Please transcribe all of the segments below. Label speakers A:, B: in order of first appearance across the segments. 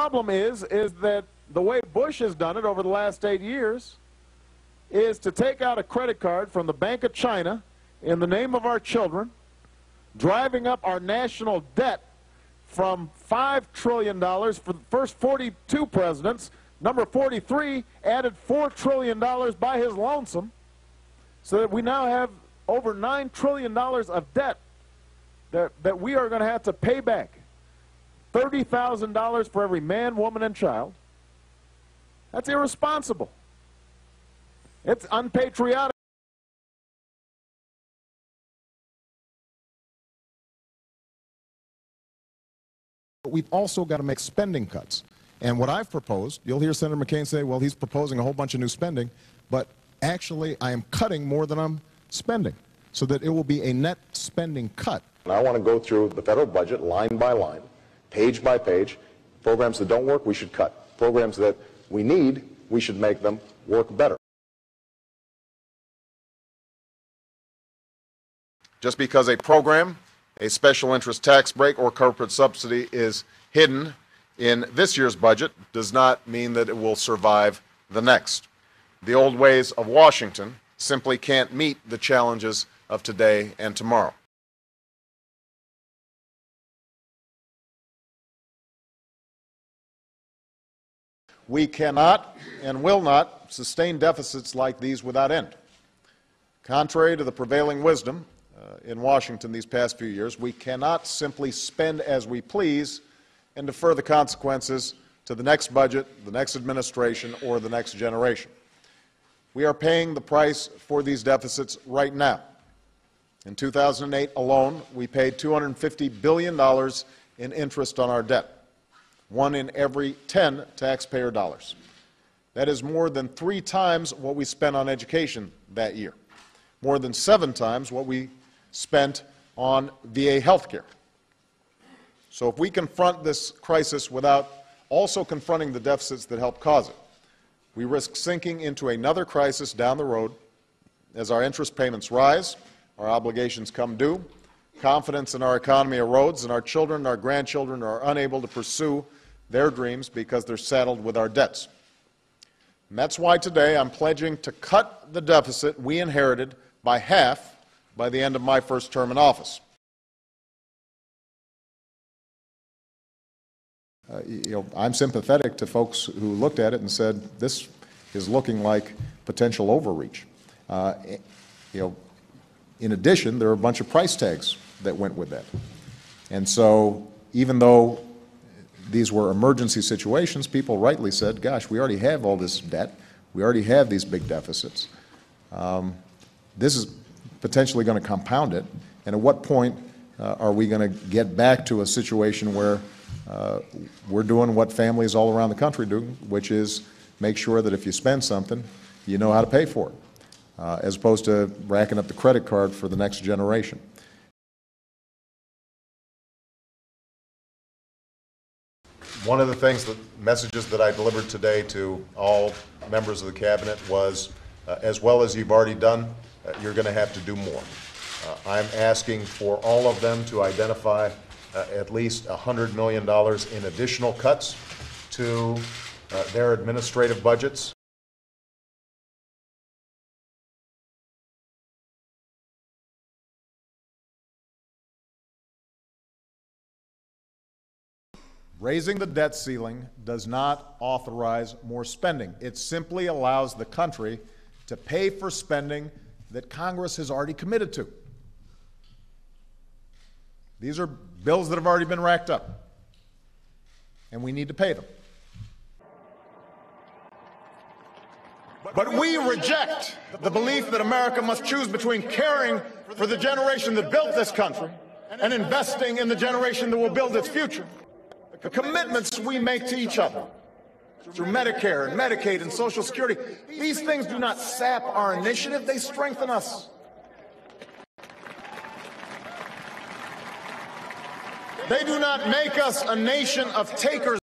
A: problem is that the way Bush has done it over the last 8 years is to take out a credit card from the Bank of China in the name of our children, driving up our national debt from $5 trillion for the first 42 presidents. Number 43 added $4 trillion by his lonesome, so that we now have over $9 trillion of debt that we are going to have to pay back. $30,000 for every man, woman, and child. That's irresponsible. It's unpatriotic.
B: We've also got to make spending cuts. And what I've proposed, you'll hear Senator McCain say, well, he's proposing a whole bunch of new spending, but actually I am cutting more than I'm spending, so that it will be a net spending cut.
C: And I want to go through the federal budget line by line, page by page. Programs that don't work, we should cut. Programs that we need, we should make them work better.
D: Just because a program, a special interest tax break, or corporate subsidy is hidden in this year's budget does not mean that it will survive the next. The old ways of Washington simply can't meet the challenges of today and tomorrow. We cannot and will not sustain deficits like these without end. Contrary to the prevailing wisdom in Washington these past few years, we cannot simply spend as we please and defer the consequences to the next budget, the next administration, or the next generation. We are paying the price for these deficits right now. In 2008 alone, we paid $250 billion in interest on our debt, 1 in every 10 taxpayer dollars. That is more than 3 times what we spent on education that year, more than 7 times what we spent on VA health care. So if we confront this crisis without also confronting the deficits that helped cause it, we risk sinking into another crisis down the road as our interest payments rise, our obligations come due, confidence in our economy erodes, and our children and our grandchildren are unable to pursue their dreams because they're saddled with our debts. And that's why today I'm pledging to cut the deficit we inherited by half by the end of my first term in office.
B: I'm sympathetic to folks who looked at it and said, this is looking like potential overreach. In addition, there are a bunch of price tags that went with that. And so even though these were emergency situations, people rightly said, gosh, we already have all this debt. We already have these big deficits. This is potentially going to compound it. And at what point are we going to get back to a situation where we're doing what families all around the country do, which is make sure that if you spend something, you know how to pay for it, as opposed to racking up the credit card for the next generation.
D: One of the things, the messages that I delivered today to all members of the Cabinet was, as well as you've already done, you're going to have to do more. I'm asking for all of them to identify at least $100 million in additional cuts to their administrative budgets.
B: Raising the debt ceiling does not authorize more spending. It simply allows the country to pay for spending that Congress has already committed to. These are bills that have already been racked up, and we need to pay them.
E: But we reject the belief that America must choose between caring for the generation that built this country and investing in the generation that will build its future. The commitments we make to each other through Medicare and Medicaid and Social Security, these things do not sap our initiative, they strengthen us. They do not make us a nation of takers.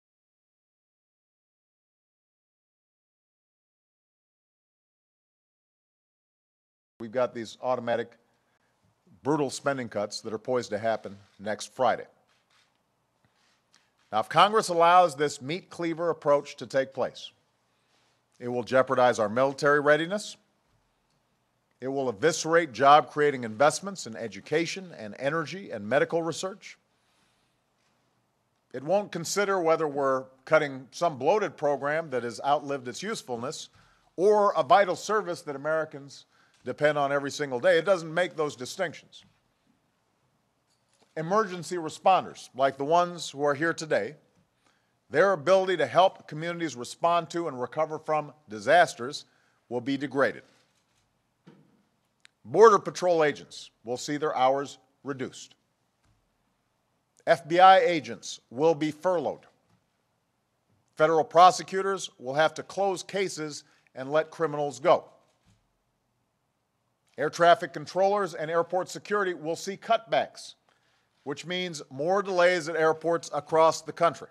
D: We've got these automatic, brutal spending cuts that are poised to happen next Friday.
B: Now, if Congress allows this meat cleaver approach to take place, it will jeopardize our military readiness. It will eviscerate job-creating investments in education and energy and medical research. It won't consider whether we're cutting some bloated program that has outlived its usefulness or a vital service that Americans depend on every single day. It doesn't make those distinctions. Emergency responders, like the ones who are here today, their ability to help communities respond to and recover from disasters will be degraded. Border Patrol agents will see their hours reduced. FBI agents will be furloughed. Federal prosecutors will have to close cases and let criminals go. Air traffic controllers and airport security will see cutbacks, which means more delays at airports across the country.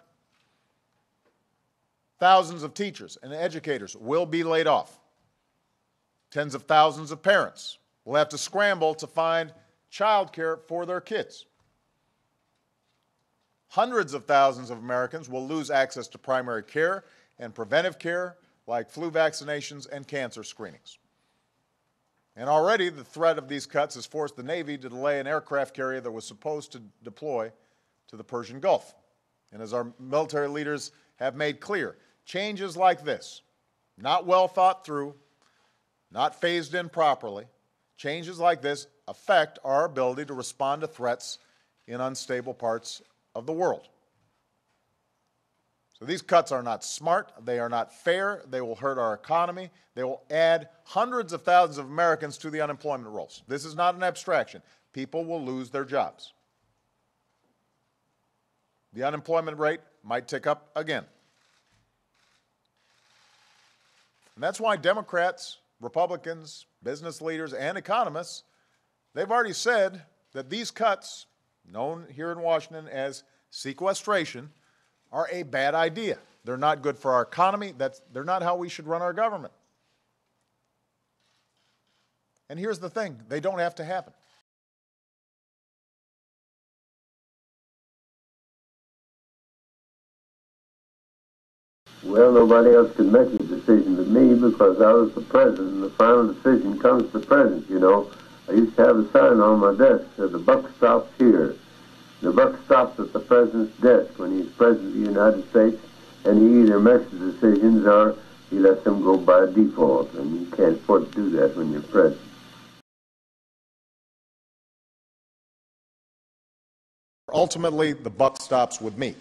B: Thousands of teachers and educators will be laid off. Tens of thousands of parents will have to scramble to find child care for their kids. Hundreds of thousands of Americans will lose access to primary care and preventive care like flu vaccinations and cancer screenings. And already the threat of these cuts has forced the Navy to delay an aircraft carrier that was supposed to deploy to the Persian Gulf. And as our military leaders have made clear, changes like this, not well thought through, not phased in properly, changes like this affect our ability to respond to threats in unstable parts of the world. So these cuts are not smart, they are not fair, they will hurt our economy, they will add hundreds of thousands of Americans to the unemployment rolls. This is not an abstraction. People will lose their jobs. The unemployment rate might tick up again. And that's why Democrats, Republicans, business leaders, and economists, they've already said that these cuts, known here in Washington as sequestration, are a bad idea. They're not good for our economy. They're not how we should run our government. And here's the thing, they don't have to happen.
F: Well, nobody else could make a decision but me because I was the president, and the final decision comes to the president, you know. I used to have a sign on my desk that said, "The buck stops here." The buck stops at the president's desk when he's president of the United States, and he either makes the decisions or he lets them go by default, and you can't afford to do that when you're president.
B: Ultimately, the buck stops with me.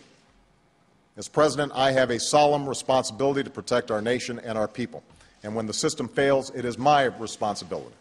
B: As president, I have a solemn responsibility to protect our nation and our people. And when the system fails, it is my responsibility